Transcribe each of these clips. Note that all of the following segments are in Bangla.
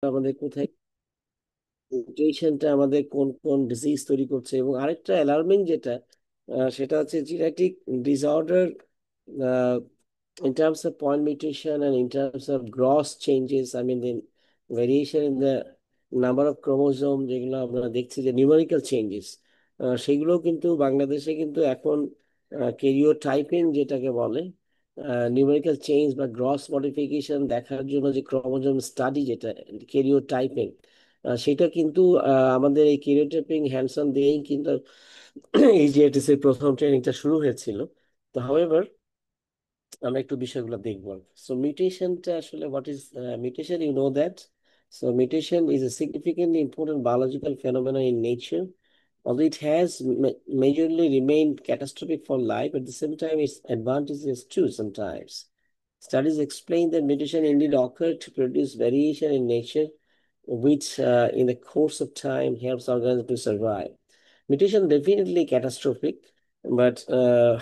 আমাদের কোথায় মিউটেশনটা আমাদের কোন কোন ডিজিজ তৈরি করছে, এবং আরেকটা অ্যালার্মিং যেটা সেটা হচ্ছে genetic disorder in terms of point mutation and in terms of gross changes. I mean the variation in the number of chromosome যেগুলো আমরা দেখছি যে নিউমেরিক্যাল চেঞ্জেস, সেগুলো কিন্তু বাংলাদেশে কিন্তু এখন কেরিওটাইপিং যেটাকে বলে, নিউমেরিক্যাল চেঞ্জ বা গ্রস মডিফিকেশন দেখার জন্য যে ক্রোমোজোম স্টাডি যেটা কেরিওটাইপিং, সেটা কিন্তু আমাদের এই কেরিওটাইপিং হ্যান্ডসন দিয়েই কিন্তু এই জিএটিসি এর প্রথম ট্রেনিংটা শুরু হয়েছিল। তো হাউএভার আমরা একটু বিষয়গুলো দেখবো। সো মিউটেশনটা আসলে what is mutation, you know that. So mutation is a significantly important biological phenomenon in nature. Although it has majorly remained catastrophic for life, at the same time its advantages too sometimes. Studies explain that mutation indeed occur to produce variation in nature, which in the course of time helps organisms to survive. Mutation definitely catastrophic, but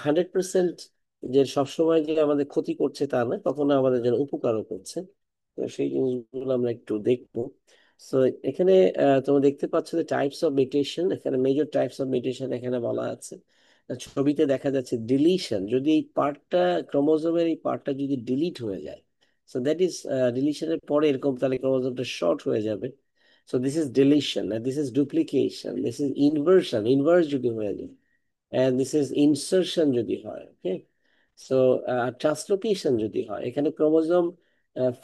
100% যে সবসময় যে আমাদের ক্ষতি করছে তা না, কখনো আমাদের জন্য উপকারও করছে। তো সেই জিনিসগুলো আমরা একটু দেখবো। সো এখানে তোমরা দেখতে পাচ্ছ যে টাইপস অফ মিউটেশন, এখানে মেজর টাইপস অফ মিউটেশন এখানে বলা আছে। ছবিতে দেখা যাচ্ছে ডিলিশন, যদি এই পার্টটা ক্রোমোজোমের এই পার্টটা যদি ডিলিট হয়ে যায়, সো দ্যাট ইজ ডিলিশনের পরে এরকম তাহলে ক্রোমোজোমটা শর্ট হয়ে যাবে। So this is deletion, this is duplication, this is inversion, inverse যদি হয়ে যায়, and this is insertion যদি হয়। ওকে, সো ট্রান্সলোকেশন যদি হয়, এখানে ক্রোমোজোম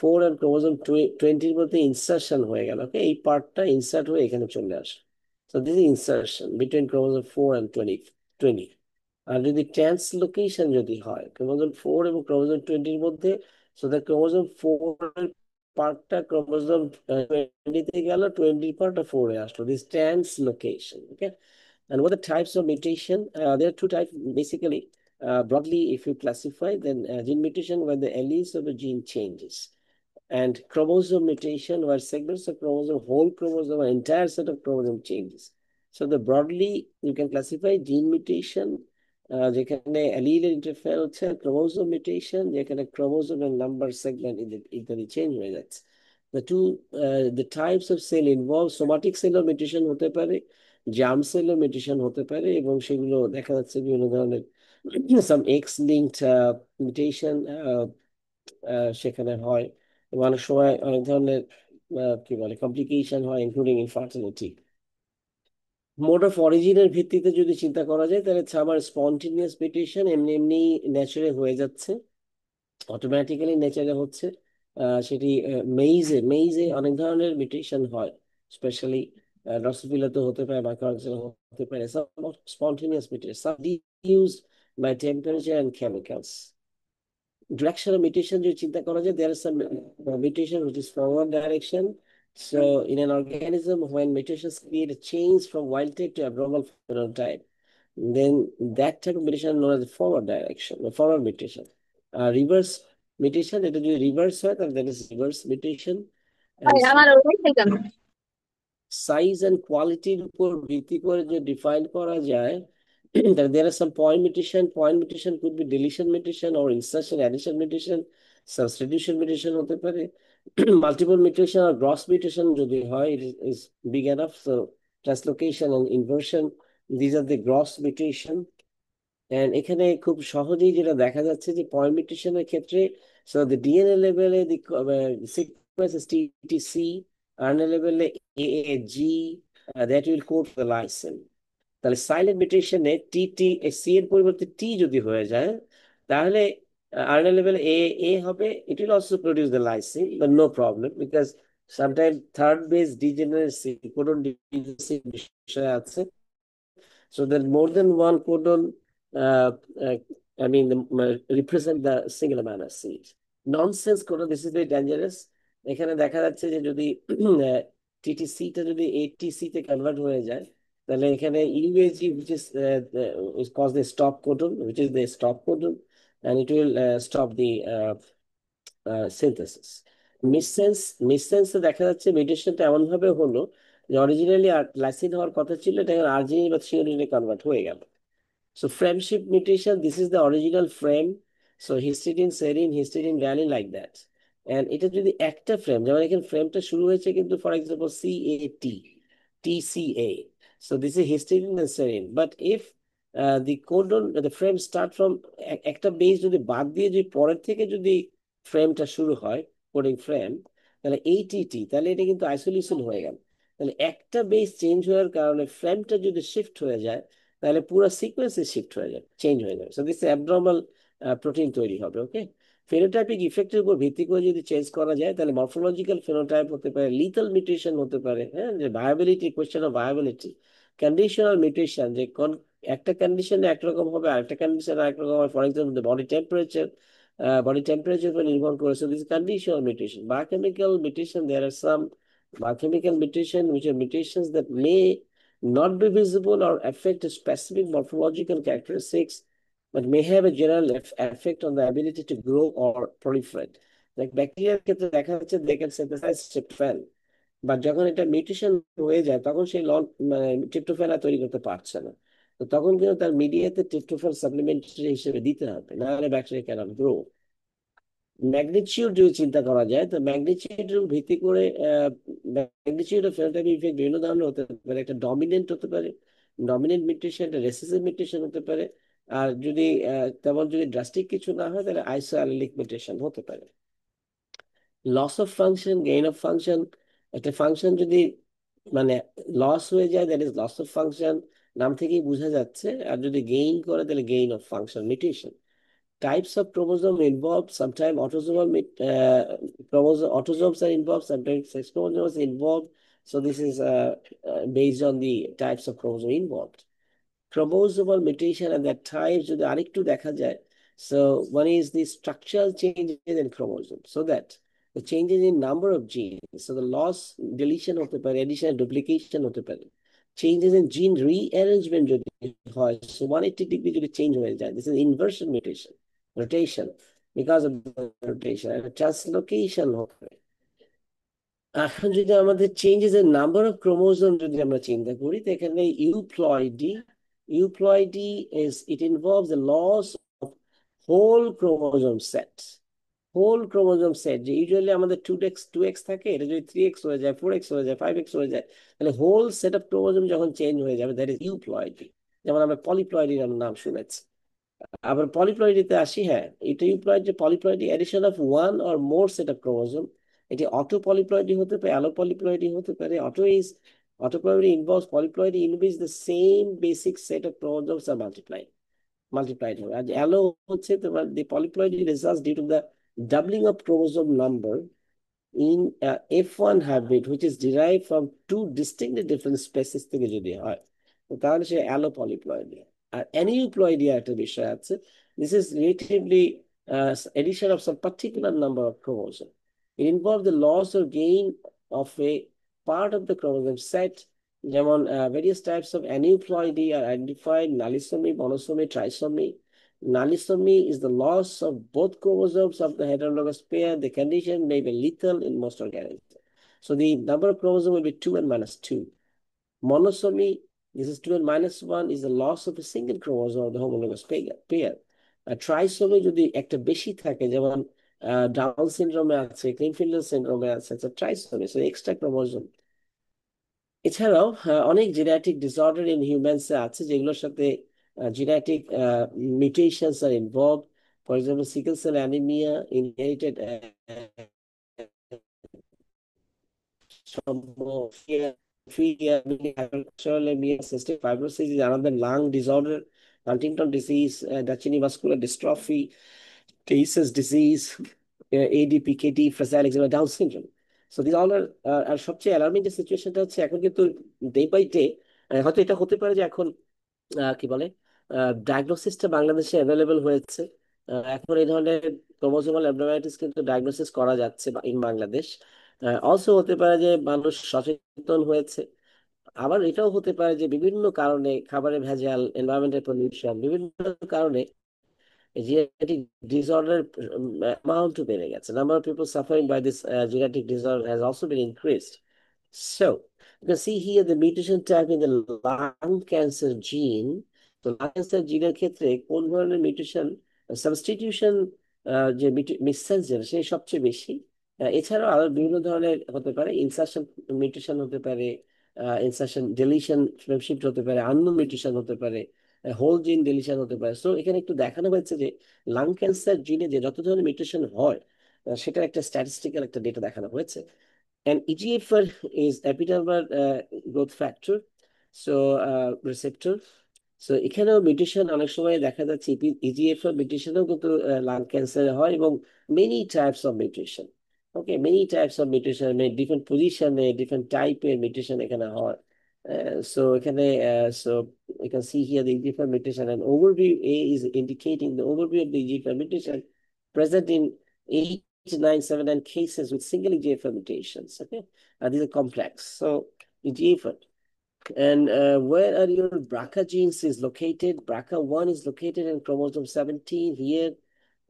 4 আর ক্রোমোজোম 20-র মধ্যে ইনসার্শন হয়ে গেল। ওকে, এই পার্টটা ইনসার্ট হয়ে এখানে চলে আসে। So this is insertion between chromosome 4 and 20। আর যদি ট্রান্সলোকেশন যদি হয় ক্রোমোজোম 4 এবং ক্রোমোজোম 20-র মধ্যে, সো দ্য ক্রোমোজোম 4 এর পার্টটা ক্রোমোজোম 20-তে গেল, 20-র পার্টটা 4 এ আসলো, this translocation. Okay, and what are the types of mutation? There are two types basically. Broadly, if you classify, then gene mutation where the alleles of the gene changes, and chromosome mutation where segments of chromosome, whole chromosome, or entire set of chromosome changes. So the broadly you can classify gene mutation যেখানে allele interfere হচ্ছে, chromosome mutation যেখানে chromosome and number segment ইত্যাদি চেঞ্জ হয়ে যাচ্ছে। The two the types of cell involved, somatic cell mutation হতে পারে, জার্ম সেলও মিউটেশন হতে পারে, এবং সেগুলো দেখা যাচ্ছে বিভিন্ন ধরনের সাম এক্স লিঙ্কড মিউটেশন সেখানে হয়, এবং অনেক সময় অনেক ধরনের কি বলে কমপ্লিকেশন হয়, ইনক্লুডিং ইনফার্টিলিটি। মোড অফ অরিজিনের ভিত্তিতে যদি চিন্তা করা যায়, তাহলে আমার স্পন্টেনিয়াস মিউটেশন এমনি এমনি ন্যাচারে হয়ে যাচ্ছে, অটোমেটিক্যালি নেচারে হচ্ছে। সেটি মেইজে মেইজে অনেক ধরনের মিউটেশন হয়, স্পেশালি ড্রসোফিলাতে হতে পারে, মাইক্রোঅর্গানিজমে হতে পারে। Spontaneous mutation used by temperature and chemicals. Direction of mutation যদি চিন্তা করা যায়, there is some mutation which is forward direction. So in an organism, when mutations create a change from wild type to abnormal phenotype, then that type of mutation is known as the forward direction, the forward mutation. Reverse mutation, এটা যদি রিভার্স হয় তাহলে that is reverse mutation. And আমার ওটাই কেন? সাইজ এন্ড কোয়ালিটির উপর ভিত্তি করে যে ডিফাইন করা যায়, there are some point mutation. Point mutation could be deletion mutation or insertion, addition mutation, substitution mutation হতে পারে। Multiple mutation or gross mutation যদি হয়, it is big enough. So translocation and inversion, these are the gross mutation. And এখানে খুব সহজেই যেটা দেখা যাচ্ছে যে পয়েন্ট মিউটেশনের ক্ষেত্রে, so the DNA লেভেলে the sequence is TTC, RNA লেভেলে AAG, that will code the lysine. তাহলে সাইলেন্ট মিউটেশনে টি সি এর পরিবর্তে টি যদি হয়ে যায়, তাহলে আরএনএ লেভেল এ এ হবে, it will also produce the lysine, but no problem, because sometime third base degeneracy, codon degeneracy বিষয় আছে। So there more than one codon, uh, uh, I mean, represent the single amino acid. Nonsense codon, this is very dangerous. এখানে দেখা যাচ্ছে যে যদি টিটিসি টা যদি এটিসি তে কনভার্ট হয়ে যায়, তাহলে এখানে UAG which is called the stop codon, which is the stop codon, and it will stop the synthesis. মিসসেন্সে দেখা যাচ্ছে মিউটেশনটা এমন ভাবে হলো যে অরিজিনালি লাইসিন হওয়ার কথা ছিল, এটা এখন আর্জিনিন বা থ্রিওনিনে কনভার্ট হয়ে গেল। So frameship mutation, this is the original frame. So histidine, serine, histidine, valine, like that. And এটা যদি একটা ফ্রেম, যেমন এখানে ফ্রেমটা শুরু হয়েছে কিন্তু for example TCA, so this is histidine and serine, but if the codon the frame start from একটা বেস যদি বাদ দিয়ে যদি পরের থেকে যদি ফ্রেমটা শুরু হয়, কোডিং ফ্রেম, তাহলে ATT, তাহলে এটা কিন্তু আইসোলেশন হয়ে গেল। তাহলে একটা বেস চেঞ্জ হওয়ার কারণে ফ্রেমটা যদি শিফট হয়ে যায়, তাহলে পুরো সিকোয়েন্সে শিফট হয়ে যাবে, চেঞ্জ হয়ে যাবে। সো দিস অ্যাবনর্মাল প্রোটিন তৈরি হবে। ওকে, ফেনোটাইপিক ইফেক্টের উপর ভিত্তি করে যদি চেঞ্জ করা যায়, তাহলে মরফোলজিক্যাল ফেনোটাইপ হতে পারে, লিথাল মিউটেশন হতে পারে, হ্যাঁ, যে viability, question of viability, conditional mutation, যে কোন একটা কন্ডিশনে একরকম হবে আরেকটা কন্ডিশনে আরেক রকম হবে, ফর এক্সাম্পল বডি টেম্পারেচার উপর নির্ভর করে। So this conditional mutation. Biochemical mutation, there are some biochemical mutation which are mutations that may not be visible or affect specific morphological characteristics but may have a general effect on the ability to grow or proliferate. Like bacteria ক্ষেত্রে দেখা যাচ্ছে they can synthesize tryptophan, but যখন এটা মিউটেশন হয়ে যায় তখন সেই মানে ট্রিপ্টোফ্যান আর তৈরি করতে পারছে না। তো তখন কিন্তু তার মিডিয়াতে ট্রিপ্টোফ্যান সাপ্লিমেন্টারি হিসেবে দিতে হবে, না হলে ব্যাকটেরিয়া ক্যানট গ্রো। ম্যাগনিটিউড যদি চিন্তা করা যায়, তো ম্যাগনিটিউডের ভিত্তি করে ম্যাগনিটিউড অফ ফেনোটাইপিক ইফেক্ট বিভিন্ন ধরনের হতে পারে। একটা ডমিনেন্ট হতে পারে, ডমিনেন্ট মিউটেশন, একটা রেসেসিভ মিউটেশন হতে পারে। আর যদি তেমন যদি ড্রাস্টিক কিছু না হয়, তাহলে আইসো অ্যালিলিক মিউটেশন হতে পারে। Loss of function, gain of function, একটা ফাংশন যদি মানে লস হয়ে যায়, that is loss of function, নাম থেকেই বোঝা যাচ্ছে। আর যদি গেইন করে, তাহলে gain of function, mutation. Types of chromosome involved, sometimes autosomes are involved, sometimes sex chromosomes are involved. So this is based on the types of chromosome involved. Chromosomal mutation and their types যদি আরেকটু দেখা যায়, so one is the structural changes in chromosome, so that the changes in number of genes, so the loss, deletion হতে পারে, addition, duplication হতে পারে, changes in gene rearrangement যদি হয়, so 180 degree যদি চেঞ্জ হয়ে যায়, this is inversion mutation, rotation, because of the rotation, and translocation হবে। এখন যদি আমাদের চেঞ্জেস এর নাম্বার অফ ক্রোমোজোম যদি আমরা চিন্তা করি, তো এখানে euploidy is it involves the loss of whole chromosome set. Whole chromosome set, যে ইউজুয়ালি আমাদের 2x থাকে, এটা যদি 3x হয়ে যায়, 4x হয়ে যায়, 5x হয়ে যায়, তাহলে হোল সেট অফ ক্রোমোজোম যখন চেঞ্জ হয়ে যাবে, দ্যাট ইজ ইউপ্লয়েডি। যেমন আমরা পলিপ্লয়েডির নাম শুনেছি। আবার পলিপ্লয়েডিতে আসি, হ্যাঁ, এটা ইউপ্লয়েড, যে polyploidy edition of one or more set of chromosome. এটি অটো পলিপ্লয়েডি হতে পারে, অ্যালো পলিপ্লয়েডি হতে পারে। Autoploidy involves polyploidy in which the same basic set of chromosomes are multiplied হবে। আর অ্যালো হচ্ছে তোমার the polyploidy results due to the doubling of chromosome number in F1 hybrid which is derived from two distinctly different species থেকে যদি হয়, তো তাহলে সে অ্যালো পলিপ্লয়েডি। আর অ্যানিউপ্লয়েডি একটা বিষয় আছে, this is relatively addition of some particular number of chromosome. It involves the loss or gain of a part of the chromosome set, যেমন various types of aneuploidy are identified: nalisomy, monosomy, trisomy. Nalisomy is the loss of both chromosomes of the heterologous pair. The condition may be lethal in most organisms. So the number of chromosomes will be 2 and minus 2. Monosomy, this is 2 and minus 1, is the loss of a single chromosome of the homologous pair. Trisomy যদি একটা বেশি থাকে, যেমন ডাউন সিনড্রোমে আছে, ক্লিনফিল্ডার সিনড্রোমে আছে, ট্রাইসোমি, সো এক্সট্রা ক্রোমোজোম। এছাড়াও অনেক জেনেটিক ডিসঅর্ডার ইন হিউম্যানস আছে যেগুলোর সাথে জেনেটিক মিউটেশনস আর involve. For example sickle cell anaemia, inherited cystic fibrosis is another lung disorder. Huntington disease, Duchenne muscular dystrophy, Tay-Sachs disease, ADPKD, fragile eczema, Down syndrome. So these all are সবচেয়ে অ্যালার্মিং যে সিচুয়েশনটা হচ্ছে এখন কিন্তু ডে বাই ডে, হয়তো এটা হতে পারে যে এখন কি বলে ডায়াগনোসিসটা বাংলাদেশে অ্যাভেলেবল হয়েছে। এখন এই ধরনের ক্রোমোসোমাল অ্যাবনর্মালিটিস কিন্তু ডায়াগনোসিস করা যাচ্ছে ইন বাংলাদেশ। অলসো হতে পারে যে মানুষ সচেতন হয়েছে। আবার এটাও হতে পারে যে বিভিন্ন কারণে, খাবারের ভেজাল, এনভায়রনমেন্টাল পলিউশন, বিভিন্ন কারণে genetic disorder amount বেড়ে গেছে। Number of people suffering by this genetic disorder has also been increased. So you can see here the mutation type in the lung cancer gene. তো lung cancer জিনের ক্ষেত্রে কোন ধরনের মিউটেশন, সাবস্টিটিউশন, যে মিসসেন্স সেই সবচেয়ে বেশি। এছাড়াও আরো বিভিন্ন ধরনের হতে পারে, ইনসার্শন মিউটেশন হতে পারে, ইনসার্শন ডিলিশন শিফট হতে পারে, আননোন মিউটেশন হতে পারে, হোল জিন ডিলিশন হতে পারে। সো এখানে একটু দেখানো হয়েছে যে লাং ক্যান্সার জিনে যে যত ধরনের মিউটেশন হয়, সেটার একটা স্ট্যাটিস্টিক্যাল একটা ডেটা দেখানো হয়েছে। And EGFR is epidermal growth factor, so receptor. So এখানেও মিউটেশন অনেক সময় দেখা যাচ্ছে, ইজিএফআর মিউটেশনও কিন্তু লাং ক্যান্সারে হয়, এবং many types of mutation. Okay, many types of mutation, different পজিশনে ডিফারেন্ট টাইপের মিউটেশন এখানে হয়। So এখানে so you can see here the EGFR mutation, and overview A is indicating the overview of the EGFR mutation present in 8979 cases with single EGFR mutations. Okay, these are complex. So EGFR. And where are your BRCA genes is located? BRCA1 is located in chromosome 17 here,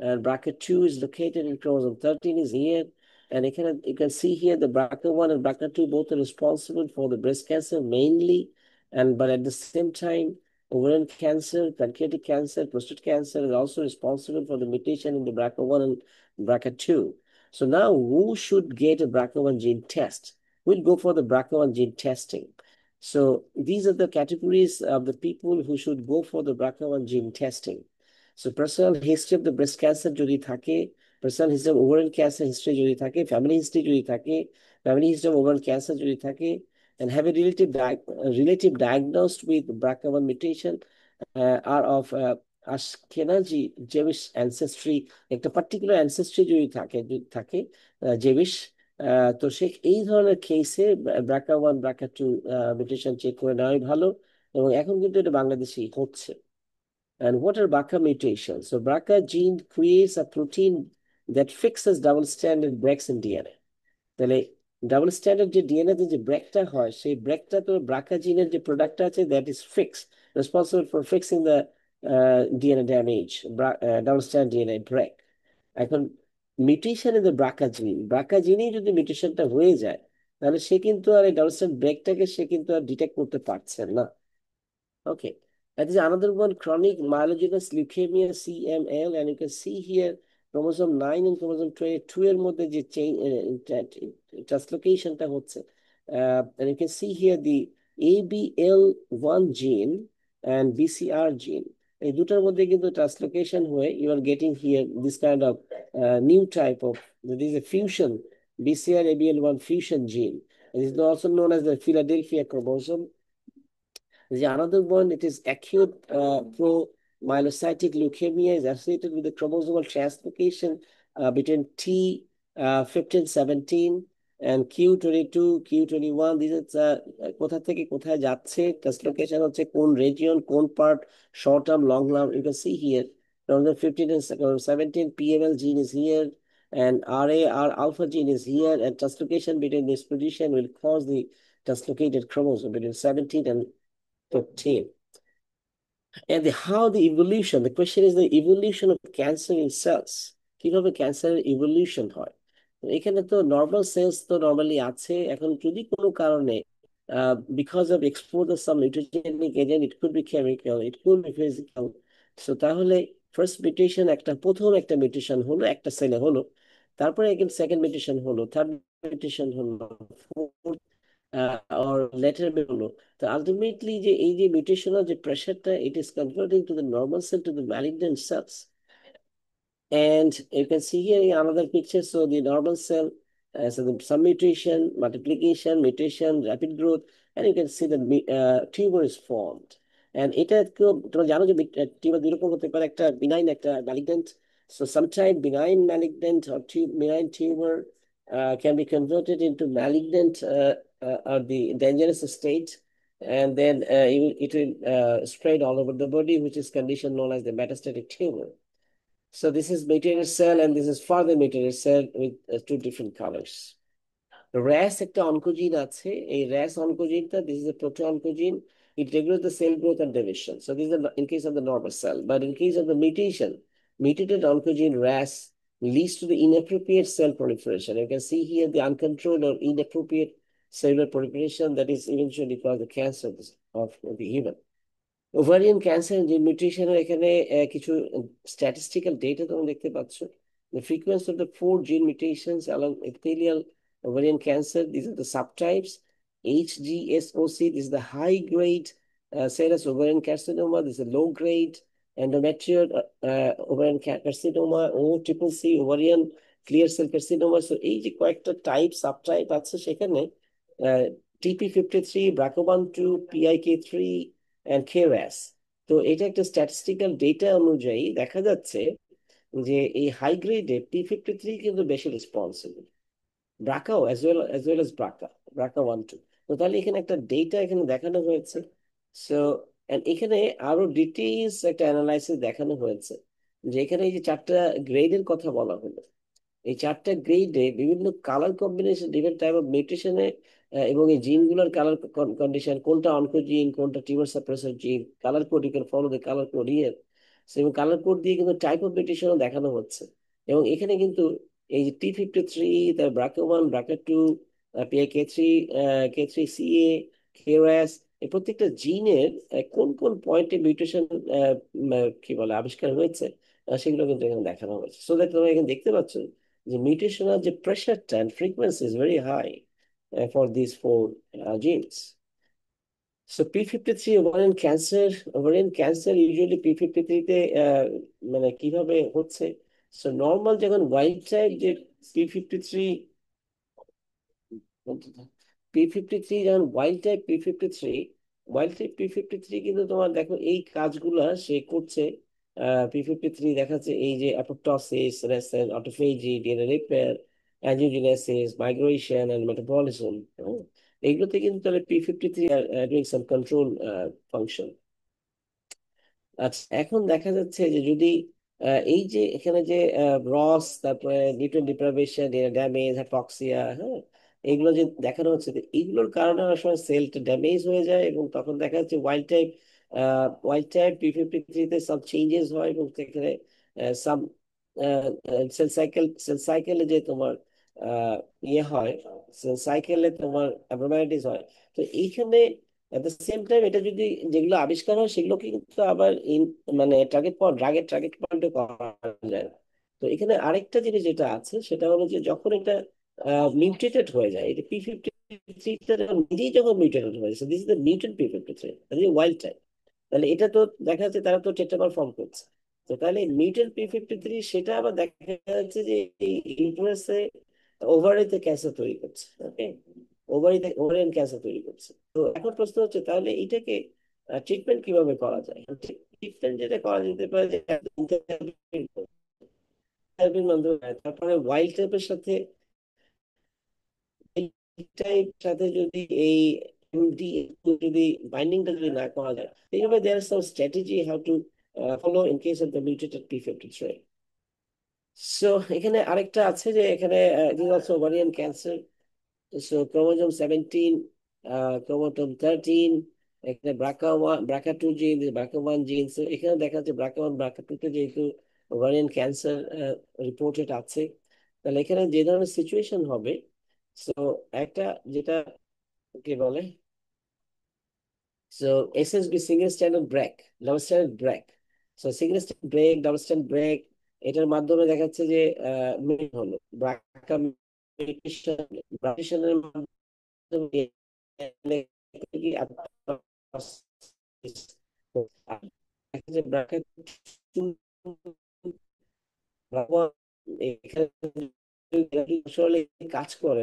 and BRCA2 is located in chromosome 13 is here. And you can see here the BRCA1 and BRCA2 both are responsible for the breast cancer mainly, but at the same time, ovarian cancer, pancreatic cancer, prostate cancer is also responsible for the mutation in the BRCA1 and BRCA2. So now who should get a BRCA1 gene test? We'll go for the BRCA1 gene testing. So these are the categories of the people who should go for the BRCA1 gene testing. So personal history of the breast cancer যদি থাকে, personal history of ovarian cancer history যদি থাকে, family history যদি থাকে, family history of ovarian cancer যদি থাকে, and have a relative diagnosed with BRCA1 mutation, are of Ashkenazi Jewish ancestry, একটা particular ancestry যদি থাকে Jewish, তো সে এই ধরনের কেসে BRCA1 BRCA2 মিউটেশন চেক করে নেওয়াই ভালো, এবং এখন কিন্তু এটা বাংলাদেশেই হচ্ছে। And what are BRCA mutations? So BRCA gene creates a protein that fixes double-stranded breaks in DNA. তাহলে ডাবল স্ট্যান্ডার্ড যে ডিএনএ তে যে ব্রেকটা হয়, সেই ব্রেকটা তো ব্রাকা জিনের যে প্রোডাক্টটা আছে, that is fixed, responsible for fixing the DNA damage, double stand DNA break. এখন মিউটেশন ইন দ্য ব্রাকা জিনেই যদি মিউটেশনটা হয়ে যায়, তাহলে সে কিন্তু আর এই ডাবল স্ট্যান্ড ব্রেকটাকে সে কিন্তু আর ডিটেক্ট করতে পারছে না। Okay. That is another one, chronic myelogenous leukemia, CML, and you can see here chromosome 9 and chromosome 22 এর মধ্যে যে translocationটা হচ্ছে। And you can see here the ABL1 gene and BCR gene. এই দুটার মধ্যে কিন্তু translocation হয়ে you are getting here this kind of new type of, this is a fusion, BCR ABL1 fusion gene. It is also known as the Philadelphia chromosome. The another one, it is acute promyelocytic leukemia, is associated with the chromosomal translocation between T 15, 17 and Q22, Q21. These are কোথা থেকে কোথায় যাচ্ছে, translocation হচ্ছে কোন region, কোন part, short term, long term. You can see here, chromosome 15 and 17, PML gene is here, and RAR alpha gene is here, and translocation between this position will cause the translocated chromosome between 17 and 15. And the evolution, the question is the evolution of cancer in cells. কিভাবে ক্যান্সারের ইভলিউশন হয়? তো এখানে তো নর্মাল সেলস তো নর্মালি আছে। এখন যদি কোনো কারণে because of exposure some mutagenic agent, it could be chemical, it could be physical, so তাহলে ফার্স্ট মিউটেশন, প্রথম একটা মিউটেশন হলো একটা সেলে হলো, তারপরে সেকেন্ড মিউটেশন হলো, থার্ড মিউটেশন হলো, or later হলো। তো আলটিমেটলি যে এই যে মিউটেশনাল যে প্রেশারটা, it is converting to the normal cell to the malignant cells. And you can see here in another picture, so the normal cell, so some mutation, multiplication, mutation, rapid growth, and you can see the tumor is formed. And এটা তোমরা জানো যে টিউমার দুই রকম হতে পারে, একটা বিনাইন, একটা malignant. So sometimes benign malignant or benign tumor can be converted into malignant or the dangerous state, and then it will spread all over the body, which is condition known as the metastatic tumor. So this is mutated cell, and this is further mutated cell with two different colors. Rash একটা অনকোজিন আছে, এই rash অনকোজিনটা, this is a proto-oncogene. It regulates the cell growth and division. So this is in case of the normal cell, but in case of the mutation, mutated oncogene RAS leads to the inappropriate cell proliferation. You can see here the uncontrolled or inappropriate cellular proliferation that is eventually cause the cancer of the human. Ovarian cancer যে মিউটেশনের এখানে কিছু স্ট্যাটিস্টিক্যাল ডেটা তোমরা দেখতে পাচ্ছ। The frequency of the four gene mutations along epithelial ovarian cancer, these are the subtypes. HGSOC, this is the high grade serous ovarian carcinoma. This is a low grade endometrial ovarian carcinoma. OCCC ovarian clear cell carcinoma. So এই যে কয়েকটা টাইপ সাবটাইপ আছে সেখানে TP53, BRCA1/2, PIK3 and KRAS। তো এটা একটা স্ট্যাটিস্টিক্যাল ডেটা অনুযায়ী দেখা যাচ্ছে যে এই হাই গ্রেডে P53 কিন্তু বেশি রেসপন্সিবল, ব্রাকাও অ্যাজ ওয়েল এস ব্রাকা 1 2। তো তাহলে এখানে একটা ডেটা এখানে দেখানো হয়েছে। সো এখানে আরো ডিটেইলস একটা অ্যানালাইসিস দেখানো হয়েছে, যে এখানে এই যে চারটা গ্রেডের কথা বলা হলো, এই চারটা গ্রেডে বিভিন্ন colour combination, different type of মিউটেশনে, এবং এই জিনগুলোর কালার কন্ডিশন, কোনটা অনকোজিন কোনটা tumour suppressor gene, colour code, you can follow the colour code here. এবং কালার কোড দিয়ে কিন্তু টাইপ অফ মিউটেশনও দেখানো হচ্ছে। এবং এখানে কিন্তু এই যে T53, তার BRCA1, BRCA2, PIK3, K3CA, KRAS, এই প্রত্যেকটা জিনের কোন কোন পয়েন্টে মিউটেশন কি বলে আবিষ্কার হয়েছে, সেগুলো কিন্তু এখানে দেখানো হয়েছে। সো দ্যাট তোমরা এখানে দেখতে পাচ্ছ the mutational the pressure and frequency is very high for these four genes. So P53 ovarian cancer usually P53 তে মানে কিভাবে হচ্ছে, সো নর্মাল যখন ওয়াইল্ড টাইপ যে P53, P53 যেমন ওয়াইল্ড টাইপ P53 কিন্তু তোমার দেখো এই কাজগুলা সে করছে। P53 দেখাচ্ছে এই যে অ্যাপোপ্টোসিস, রেসেন, autophagy, DNA repair, angiogenesis, migration and metabolism. এইগুলোতে কিন্তু তাহলে P53 are doing some control function. আচ্ছা, এখন দেখা যাচ্ছে যে যদি এই যে এখানে যে রস, তারপরে নিউট্রিয়েন্ট ডিপ্রাইভেশন, ড্যামেজ, হাইপক্সিয়া, হ্যাঁ, এগুলো যে দেখানো হচ্ছে, তো এইগুলোর কারণে অনেক সময় সেলটা ড্যামেজ হয়ে যায়, এবং তখন দেখা যাচ্ছে ওয়াইল্ড টাইপ P53 তে সাম চেঞ্জেস হয়, এবং সেখানে সাম সেল সাইকেলে যে তোমার ইয়ে হয়, সেল সাইকেলে তোমার অ্যাবনর্মালিটিস হয়। তো এইখানে এট দ্য সেম টাইম এটা যদি যেগুলো আবিষ্কার হয় সেগুলো কিন্তু আবার মানে ড্রাগের পয়েন্টে করা যায় না। তো এখানে আরেকটা জিনিস যেটা আছে সেটা হলো যে যখন এটা মিউটেটেড হয়ে যায়, এটা P53 নিজেই যখন মিউটেটেড হয়ে যায়, this is the mutant P53, wild type, তাহলে এটা তো দেখা যাচ্ছে তারা তো টেট্রামার ফর্ম করছে। তো তাহলে মিউটেন্ট P53 সেটা আবার দেখা যাচ্ছে যে ইউটেরাসে, ওভারিতে ক্যান্সার তৈরি করছে। ওকে, ওভারিয়ান ক্যান্সার তৈরি করছে। তো এখন প্রশ্ন হচ্ছে তাহলে এটাকে ট্রিটমেন্ট কিভাবে করা যায়। ট্রিটমেন্ট যেটা করা যেতে পারে যে থেরাপির মাধ্যমে, তারপরে ওয়াইল্ড টাইপের সাথে সাথে যদি এই এমডি যদি বাইন্ডিংটা যদি না করা যায়, এইভাবে there are some strategy how to follow in case of the mutated P53। So এখানে আরেকটা আছে যে এখানে it is also ovarian cancer. So chromosome 17, chromosome 13, এখানে BRCA2 জিন, BRCA1 জিন। সো এখানে দেখা যাচ্ছে BRCA1 BRCA2 তে যেহেতু ওভারিয়ান ক্যান্সার রিপোর্টেড আছে, তাহলে এখানে যে ধরনের সিচুয়েশন হবে, সো একটা যেটা কি বলে, so SSB single standard break, double standard break, so single standard break, double standard break, এটার মাধ্যমে দেখা যাচ্ছে যে হলো ব্রাকা মিউটেশনের মাধ্যমে কি আসলে কাজ করে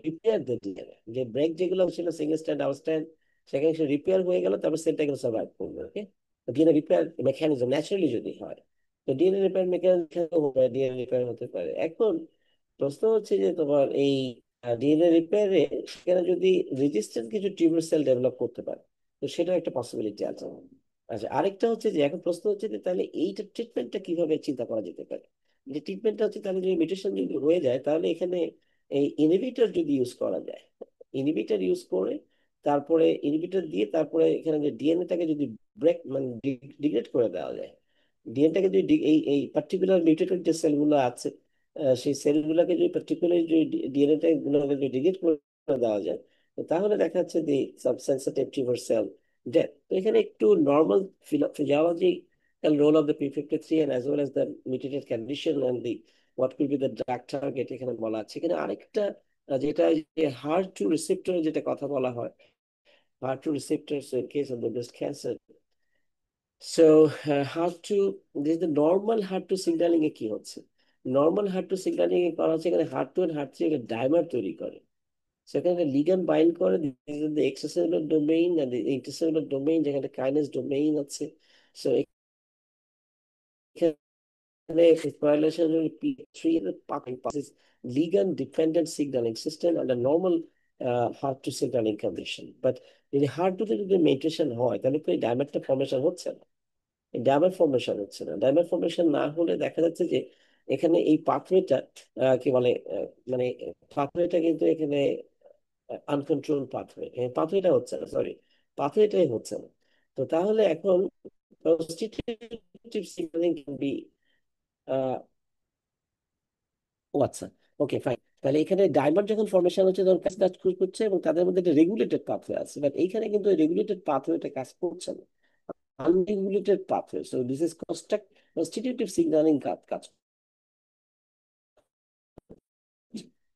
রিপেয়ার দিতে হবে। যে ব্রেক যেগুলো ছিল সিঙ্গেল স্ট্যান্ড আউট স্ট্যান্ড, সেখানে সে রিপেয়ার হয়ে গেল, তারপর সেলটা এগুলো সার্ভাইভ করবে। ওকে, ডিএনএ রিপেয়ার মেকানিজম ন্যাচারালি যদি হয়, তো DNA repair mechanism DNA repair হতে পারে। এখন প্রশ্ন হচ্ছে যে তোমার এই ডিএনএ রিপেয়ারে সেখানে যদি রেজিস্ট্যান্ট কিছু টিউমার সেল ডেভেলপ করতে পারে, তো সেটা একটা পসিবিলিটি আছে। আচ্ছা, আরেকটা হচ্ছে যে এখন প্রশ্ন হচ্ছে যে তাহলে এইটা ট্রিটমেন্টটা কিভাবে চিন্তা করা যেতে পারে। যে ট্রিটমেন্টটা হচ্ছে তাহলে যদি মিউটেশন যদি হয়ে যায়, তাহলে এখানে এই ইনহিবিটর যদি ইউজ করা যায়, ইনহিবিটর ইউজ করে তারপরে ইনহিবিটর দিয়ে তারপরে এখানে যে ডিএনএটাকে যদি ব্রেক মানে ডিগ্রেড করে দেওয়া যায়, ডিএনএটাকে যদি এই পার্টিকুলার মিউটেটেড যে সেলগুলো আছে, সেই সেলগুলোকে যদি পার্টিকুলার যদি ডিএনএটা গুলোকে যদি ডিগ্রেড করে দেওয়া যায়, তো তাহলে দেখা যাচ্ছে যে sub sensitive tumour sell death. তো এখানে একটু normal physiology and role of the p53 and as well as the mutated condition and the what could be the drug target এখানে বলা আছে। এখানে আরেকটা যেটা HER2 রিসেপ্টর যেটা কথা বলা হয়, HER2 receptors in case of the breast cancer. So HER2, this is the normal HER2 signaling এ কি হচ্ছে, নর্মাল HER2 signaling এ করা হচ্ছে এখানে HER2 and HER3 একটা ডাইমার তৈরি করে। সেখানে লিগ্যান্ড বাইন্ড করে, this is the extracellular domain and the intercellular domain, যেখানে কাইনেজ ডোমেইন আছে। সো এখানে correlation with P3 passes ligand dependent signaling system and a normal HER2 signaling condition, but যদি HER2 তে যদি মিউটেশন হয় তাহলে তো এই ডাইমারটা ফর্মেশন হচ্ছে না, এই ডাইমার ফর্মেশন হচ্ছে না। ডাইমার ফর্মেশন না হলে দেখা যাচ্ছে যে এখানে এই পাথওয়েটা কি বলে মানে পাথওয়েটা কিন্তু এখানে আনকন্ট্রোল পাথওয়ে, পাথওয়েটা হচ্ছে না, সরি পাথওয়েটাই হচ্ছে না। তো তাহলে এখন কনস্টিটিউটিভ সিগন্যালিং ক্যান বি, ও আচ্ছা, ওকে ফাইন। তাহলে এখানে ডাইমার যখন ফর্মেশন হচ্ছে তখন কাজ কাজ করছে এবং তাদের মধ্যে একটা রেগুলেটেড পাথওয়ে আছে, বাট এইখানে কিন্তু রেগুলেটেড পাথওয়েটা কাজ করছে না, unregulated pathway. So this is constitutive signalling কাজ কাজ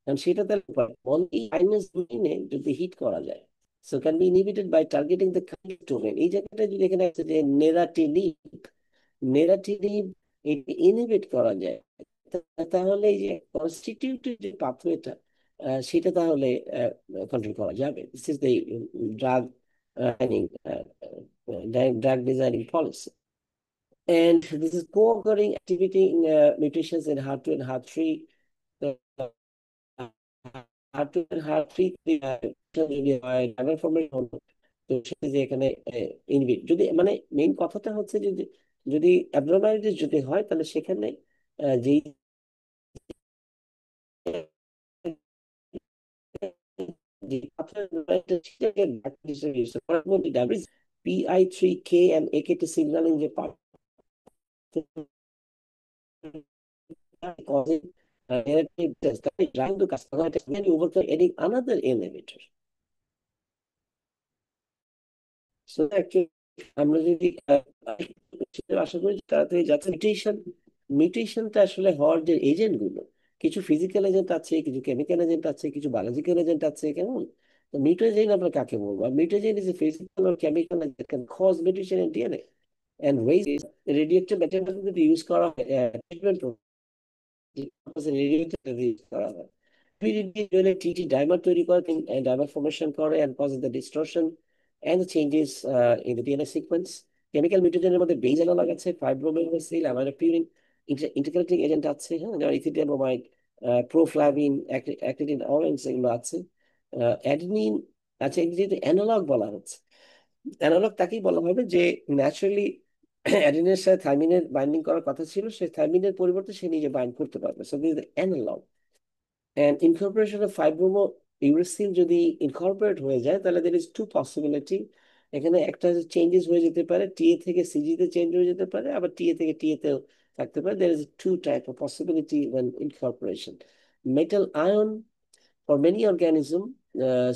কারণ সেটা তাহলে অনলি কাইনেজ ডোমেইনে যদি হিট করা যায়, so can be inhibited by targeting the kinase domain. এই জায়গাটা যদি এখানে আছে যে নেরাটিনিব, নেরাটিনিব ইনহিবিট করা যায়, তাহলে এই যে কনস্টিটিউটিভ যে পাথওয়েটা সেটা তাহলে কন্ট্রোল করা যাবে। This is the drug drug designing policy. And this is co-occurring activity in mutations in HER2 and HER3. The HER2 and HER3 যদি হয় ডাবল ফর্মেট হলো, তো সেটা যে এখানে ইনহিবিট যদি মানে মেইন কথাটা হচ্ছে যে যদি অ্যাবনরমালিটিস যদি হয় তাহলে সেখানে যেই PI3K and AKT signaling যে part causing negative test, trying to customize it, can overcome adding another inhibitor. So actually আমরা যদি আশা করি তাড়াতাড়ি যাচ্ছে মিউটেশনটা আসলে হওয়ার যে এজেন্ট গুলো, কিছু ফিজিক্যাল এজেন্ট আছে, কিছু কেমিক্যাল এজেন্ট আছে, কিছু বায়োলজিক্যাল এজেন্ট আছে, কেমন? তো মিউটেজেন আমরা কাকে বলবো? Mutagen is a physical or chemical that can cause mutation in DNA and ways radioactive material যদি ইউজ করা হয় ট্রিটমেন্ট করা হয়, TT dimer তৈরি করে, dimer formation করে and causes the distortion and the changes in the DNA sequence. Chemical মিউটেশনের মধ্যে বেজ অ্যানালগ আছে, ফাইব্রোমেসিল, অ্যামাইনোপিউরিন, ইন্টিগ্রেটিং এজেন্ট আছে, হ্যাঁ, যেমন ইথিলিয়ামাইড, প্রোফ্লাভিন, অ্যাক্টিনিন, অরেঞ্জ এগুলো আছে, অ্যাডেনিন আছে। যেহেতু অ্যানালগ বলা হচ্ছে, অ্যানালগ তাকেই বলা হবে যে ন্যাচারালি অ্যাডেনিনের সাথে থাইমিনের বাইন্ডিং করার কথা ছিল, সে থাইমিনের পরিবর্তে সে নিজে বাইন্ড করতে পারবে। So this is analogue. And incorporation of fibrouracil যদি ইনকর্পোরেট হয়ে যায় তাহলে there is two possibility. এখানে একটা চেঞ্জেস হয়ে যেতে পারে, টিএ থেকে সিজি তে চেঞ্জ হয়ে যেতে পারে, আবার টিএ থেকে টিএ তেও থাকতে পারে। there is two type of possibility when incorporation. Metal ion for many organisms,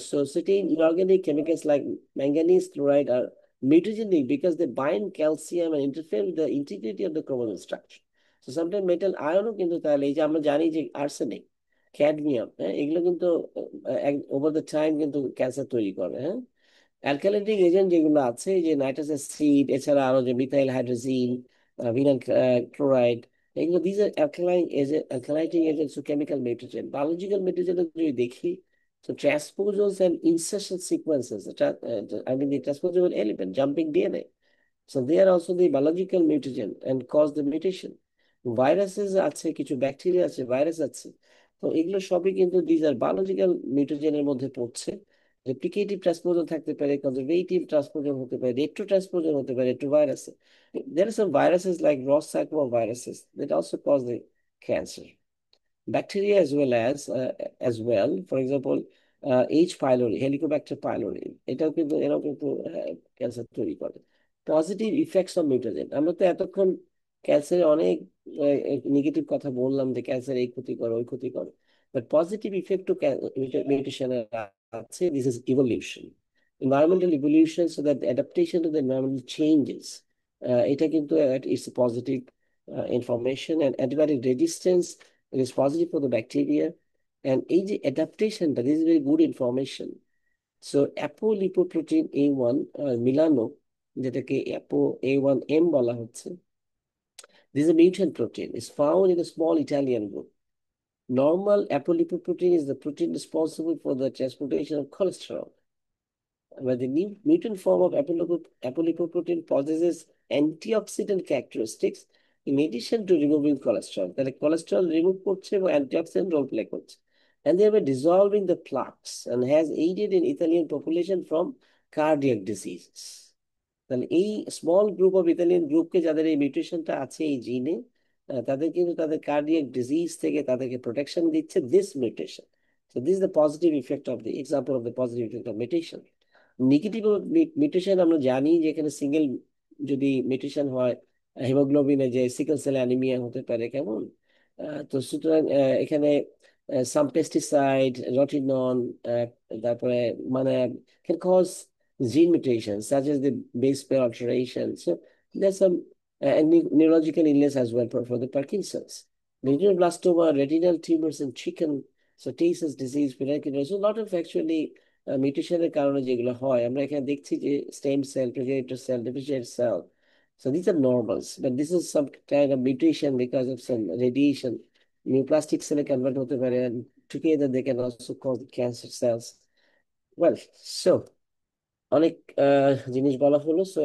so certain inorganic chemicals like manganese chloride are mutagenic because they bind calcium and interfere with the integrity of the chromosome structure. So sometimes metal ion কিন্তু তাহলে এই যে আমরা জানি যে আর্সেনিক, ক্যাডমিয়াম, হ্যাঁ, এগুলো কিন্তু ওভার দ্য টাইম কিন্তু ক্যান্সার তৈরি করে। হ্যাঁ, অ্যালকালিটিক এজেন্ট যেগুলো আছে, যে নাইট্রাস অ্যাসিড, এছাড়া আরো যে মিথাইল হাইড্রোজিন, ভিনাইল ক্লোরাইড, এগুলো this are alkaline agent, alkylating agents ও কেমিক্যাল মেট্রিজেন। বায়োলজিক্যাল মেট্রিজেন যদি দেখি, so transposons and insertion sequences, I mean the transposable element, jumping DNA. So they are also the biological mutagen and cause the mutation. Viruses আছে, কিছু ব্যাকটেরিয়া আছে, ভাইরাস আছে, তো এগুলো সবই কিন্তু দিজ আর বায়োলজিক্যাল মিউটেজেনের মধ্যে পড়ছে। রেপ্লিকেটিভ ট্রান্সপোজন থাকতে পারে, কনজারভেটিভ ট্রান্সপোজন হতে পারে, রেট্রো ট্রান্সপোজন হতে পারে, রেট্রো ভাইরাসে। There are some viruses like Ross viruses that also cause the cancer. Bacteria as well, for example H pylori, Helicobacter pylori, এরাও কিন্তু ক্যান্সার তৈরি করে। পজিটিভ ইফেক্টস অফ মিউটেশন, আমরা তো এতক্ষণ ক্যান্সারের অনেক নেগেটিভ কথা বললাম যে ক্যান্সার এই ক্ষতি করে ওই ক্ষতি করে, বাট পজিটিভ ইফেক্ট টু মিউটেশনের আছে। This is evolution, environmental evolution, so that the adaptation to the environmental changes এটা কিন্তু it's positive information. And antibiotic resistance it is positive for the bacteria. And এই যে অ্যাডাপ্টেশনটা, this is very good information. So apolipoprotein A1 Milano, যেটাকে APO A1M বলা হচ্ছে, this is a mutant protein, is found in a small Italian group. Normal apolipoprotein is the protein responsible for the transportation of cholesterol, but the new mutant form of apolipoprotein possesses antioxidant characteristics in addition to removing cholesterol. তাহলে cholesterol remove করছে এবং antioxidant role play করছে, and thereby dissolving the plaques, and has aided in Italian population from cardiac diseases. তাহলে এই স্মল গ্রুপ অফ ইতালিয়ান গ্রুপকে, যাদের এই মিউটেশনটা আছে এই জিনে, তাদের কিন্তু তাদের কার্ডিয়াক ডিজিজ থেকে তাদেরকে প্রোটেকশন দিচ্ছে this mutation. So this the positive effect of the example of the positive effect of mutation. Negative mutation আমরা জানি যে এখানে সিঙ্গেল যদি মিউটেশন হয়, হিমোগ্লোবিনে যে সিকল সেল অ্যানিমিয়া হতে পারে কেমন। তো সুতরাং এখানে সাম পেস্টিসাইড, রটিনন, তারপরে মানে can cause gene mutations such as the base pair alteration. So there's some neurological illness as well for the Parkinson's. Retinoblastoma, retinal tumors in chicken, so Tay-Sachs disease, pyrexia. So a lot of actually মিউটেশনের কারণে যেগুলো হয়, আমরা এখানে দেখছি যে stem cell, progenitor cell, differentiated cell. So these are normals, but this is some kind of mutation because of some radiation. Neoplastic cell convert হতে পারে, and together they can also cause the cancer cells. Well, so অনেক জিনিস বলা হলো। So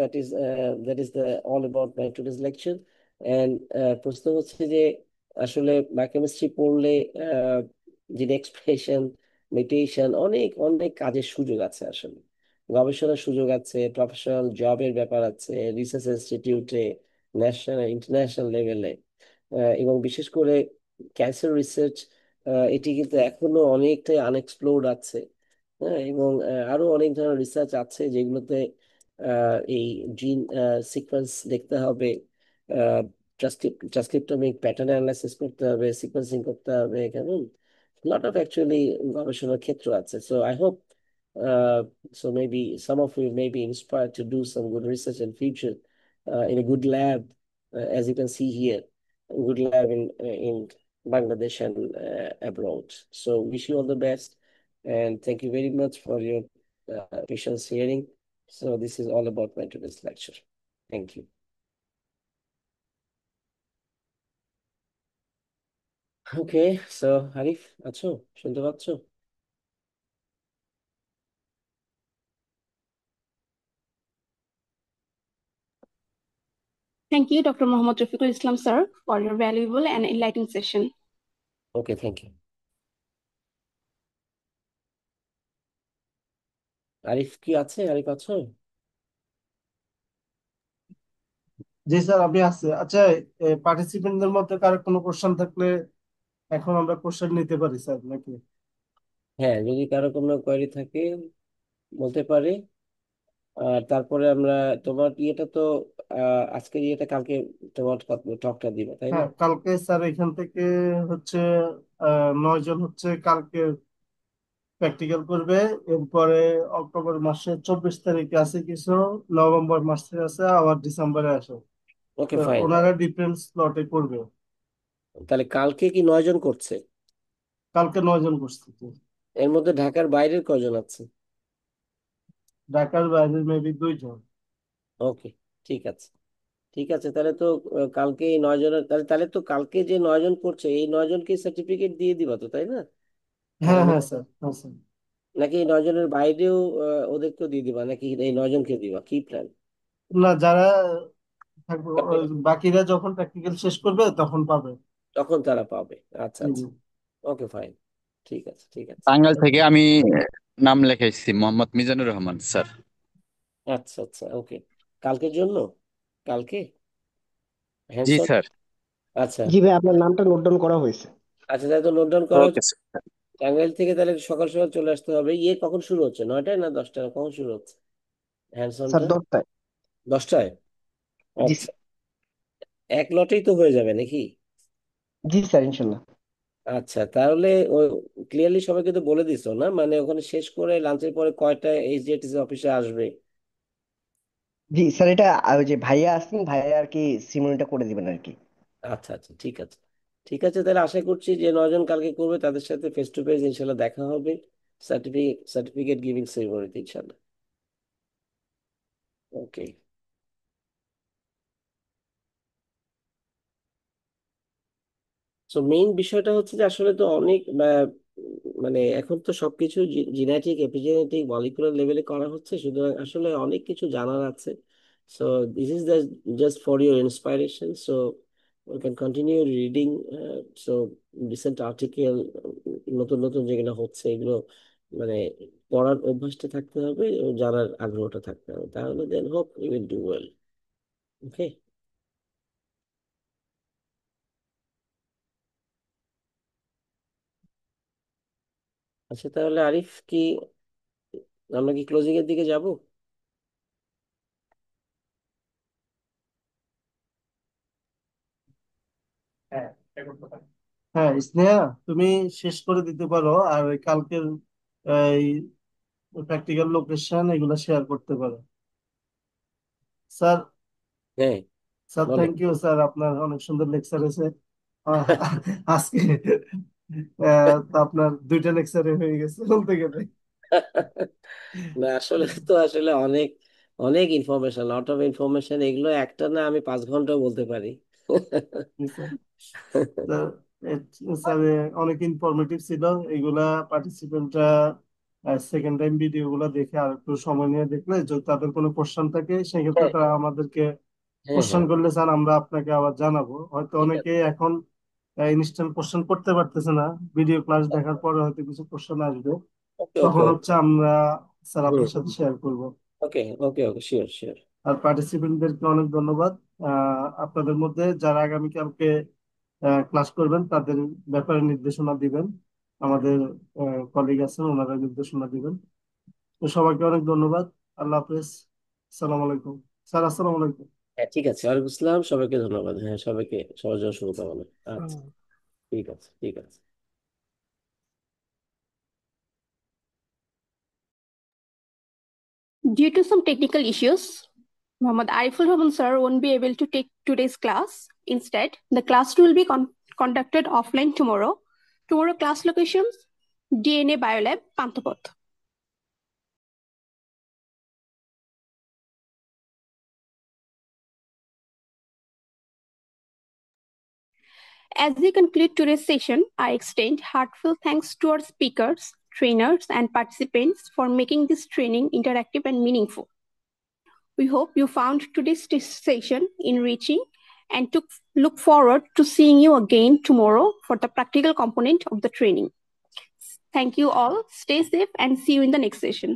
that is the all about my today's lecture. And প্রশ্ন হচ্ছে যে আসলে বায়োকেমিস্ট্রি পড়লে জিন এক্সপ্রেশন, মিউটেশন, অনেক অনেক কাজের সুযোগ আছে, আসলে গবেষণার সুযোগ আছে, প্রফেশনাল জবের ব্যাপার আছে, রিসার্চ ইনস্টিটিউটে, ন্যাশনাল ইন্টারন্যাশনাল লেভেলে। এবং বিশেষ করে ক্যান্সার রিসার্চ, এটি কিন্তু এখনো অনেকটাই আনএক্সপ্লোর্ড আছে। হ্যাঁ, এবং আরো অনেক ধরনের রিসার্চ আছে যেগুলোতে এই জিন সিকোয়েন্স দেখতে হবে, ট্রান্সক্রিপ্টমিক প্যাটার্ন অ্যানালাইসিস করতে হবে, সিকোয়েন্সিং করতে হবে, কেমন লট অফ অ্যাকচুয়ালি গবেষণার ক্ষেত্র আছে। So I hope so maybe some of you may be inspired to do some good research in future in a good lab, as you can see here, a good lab in Bangladesh and abroad. So wish you all the best. And thank you very much for your patience hearing. So this is all about my today's lecture. Thank you. Okay, so Arif, আছো? শুনতে পাচ্ছো? Thank you, Dr. Mohammad Rafiqul Islam, sir, for your valuable and enlightening session. Okay, thank you. Arif কি আছে? আরিফ আছো? জি স্যার, আমি আছি। আচ্ছা, পার্টিসিপেন্টদের মধ্যে কারো কোনো কোশ্চেন থাকলে এখন আমরা কোশ্চেন নিতে পারি স্যার, নাকি? হ্যাঁ, যদি কারো কোনো কোয়েরি থাকে বলতে পারে। আর তারপরে আমরা তোমার ইয়েটা তো আজকের ইয়েটা কালকে তোমার টকটা দিবে, তাই না? হ্যাঁ, কালকে স্যার এখান থেকে হচ্ছে 9 জন হচ্ছে কালকে প্র্যাকটিক্যাল করবে। এরপরে অক্টোবর মাসের 24 তারিখে আছে কিছু, নভেম্বর মাসে আছে, আবার ডিসেম্বরে আসে। ওকে, তো ফাইন। ওনারা ডিফারেন্ট স্লটে করবে। তাহলে কালকে কি 9 জন করছে? কালকে 9 জন করছে। এর মধ্যে ঢাকার বাইরের কজন আছে? ঢাকার বাইরে মেবি 2 জন। ওকে, ঠিক আছে। ঠিক আছে, তাহলে তো কালকে এই 9 জনের, তাহলে তাহলে তো কালকে যে 9 জন করছে এই 9 জনকে সার্টিফিকেট দিয়ে দিবা তো, তাই না? হ্যাঁ আমি, হ্যাঁ স্যার, হ্যাঁ স্যার। নাকি এই 9 জনের বাইরেও ওদেরকেও দিয়ে দিবা, নাকি এই 9 জনকে দিবা, কি প্ল্যান? না, যারা থাকবে বাকিরা যখন প্র্যাকটিক্যাল শেষ করবে তখন পাবে। তখন তারা পাবে। আচ্ছা জি জি। আচ্ছা, ওকে, ফাইন। ঠিক আছে, ঠিক আছে। টাঙ্গাইল থেকে আমি নাম লেখাইছি, মোহাম্মদ মিজানুর রহমান স্যার। আচ্ছা আচ্ছা, ওকে। কালকের জন্য? কালকে জি হ্যান্ডসন। স্যার। আচ্ছা জি ভাই, আপনার নামটা নোট ডাউন করা হয়েছে। আচ্ছা, তাহলে তো নোট ডাউন করা ওকে হচ্ছে। টাঙ্গাইল থেকে তাহলে সকাল সকাল চলে আসতে হবে। ইয়ে কখন শুরু হচ্ছে, 9টায় না 10টায়, কখন শুরু হচ্ছে স্যার হ্যান্ডসনটা? 10টায়। 10টায়? জি আচ্ছা, স্যার। এক লটেই তো হয়ে যাবে নাকি? জি স্যার, ইনশাল্লাহ। আচ্ছা, তাহলে ও ক্লিয়ারলি সবাইকে তো বলে দিছো না, মানে ওখানে শেষ করে লাঞ্চের পরে কয়টায় এইচডিএটিসি অফিসে আসবে? জি স্যার, এটা ওই যে ভাইয়া আসছেন, ভাইয়া আর কি সিমুলেটটা করে দিবেন আর কি। আচ্ছা আচ্ছা, ঠিক আছে। ঠিক আছে, তাহলে আশা করছি যে 9 জন কালকে করবে তাদের সাথে ফেস টু ফেস ইনশাল্লাহ দেখা হবে সার্টিফিকেট গিভিং সেরিমনিতে ইনশাল্লাহ। ওকে। সো মেইন বিষয়টা হচ্ছে যে আসলে তো অনেক মানে এখন তো সবকিছু জিনেটিক এপিজেনেটিক মলিকুলার লেভেলে করা হচ্ছে, সুতরাং আসলে অনেক কিছু জানার আছে। So this is just for your inspiration. So you can continue reading. So recent article, নতুন নতুন যেগুলো হচ্ছে এগুলো মানে পড়ার অভ্যাসটা থাকতে হবে এবং জানার আগ্রহটা থাকতে হবে, তাহলে then hope you will do well. Okay. আচ্ছা, তাহলে আরিফ কি আমরা কি ক্লোজিং এর দিকে যাব? হ্যাঁ, হ্যাঁ স্নেহা, তুমি শেষ করে দিতে পারো আর ওই কালকের এই প্র্যাকটিক্যাল লোকেশন এগুলো শেয়ার করতে পারো। স্যার, হ্যাঁ, স্যার বলো। থ্যাংক ইউ স্যার, আপনার অনেক সুন্দর লেকচার হয়েছে আহ, আজকে। তো আপনার দুইটা লেকচারে হয়ে গেছে বলতে গেলে। না আসলে তো আসলে অনেক অনেক ইনফরমেশন, লট অফ ইনফরমেশন, এগুলো একটা না আমি 5 ঘন্টা বলতে পারি। তো স্যার অনেক ইনফরমেটিভ ছিল এগুলা। পার্টিসিপেন্টরা সেকেন্ড টাইম ভিডিও গুলা দেখে আর একটু সময় নিয়ে দেখলে যদি তাদের কোনো কোশ্চেন থাকে সেক্ষেত্রে হ্যাঁ তারা আমাদেরকে হ্যাঁ কোশ্চেন হ্যাঁ, করলে স্যার আমরা আপনাকে আবার জানাবো। হয়তো ঠিক অনেকে আছে। এখন ইনস্ট্যান্ট কোশ্চেন করতে পারতেছে না, ভিডিও ক্লাস দেখার পরে হয়তো কিছু কোশ্চেন আসবে, ওকে ওকে তখন ওকে। হচ্ছে আমরা স্যার হুম, আপনার সাথে শেয়ার করব। ওকে ওকে ওকে, শিওর শিওর। আর পার্টিসিপেন্টদেরকে অনেক ধন্যবাদ। আপনাদের মধ্যে যারা আগামীকালকে ক্লাস করবেন তাদের ব্যাপারে নির্দেশনা দিবেন, আমাদের কলিগ আছেন ওনারা নির্দেশনা দিবেন। তো সবাইকে অনেক ধন্যবাদ। আল্লাহ হাফেজ। আসসালামু আলাইকুম। স্যার আসসালামু আলাইকুম। হ্যাঁ ঠিক আছে, ওয়ালাইকুম আসসালাম, সবাইকে ধন্যবাদ। হ্যাঁ, সবাইকে, সবার জন্য শুভকামনা। আচ্ছা, ঠিক আছে ঠিক আছে। Due to some technical issues, Muhammad Ariful Rahman sir won't be able to take today's class. Instead, the class will be conducted offline tomorrow. Tomorrow class locations, DNA Biolab, Pantapot. As we conclude today's session, I extend heartfelt thanks to our speakers, trainers, and participants for making this training interactive and meaningful. We hope you found today's session enriching and look forward to seeing you again tomorrow for the practical component of the training. Thank you all. Stay safe and see you in the next session.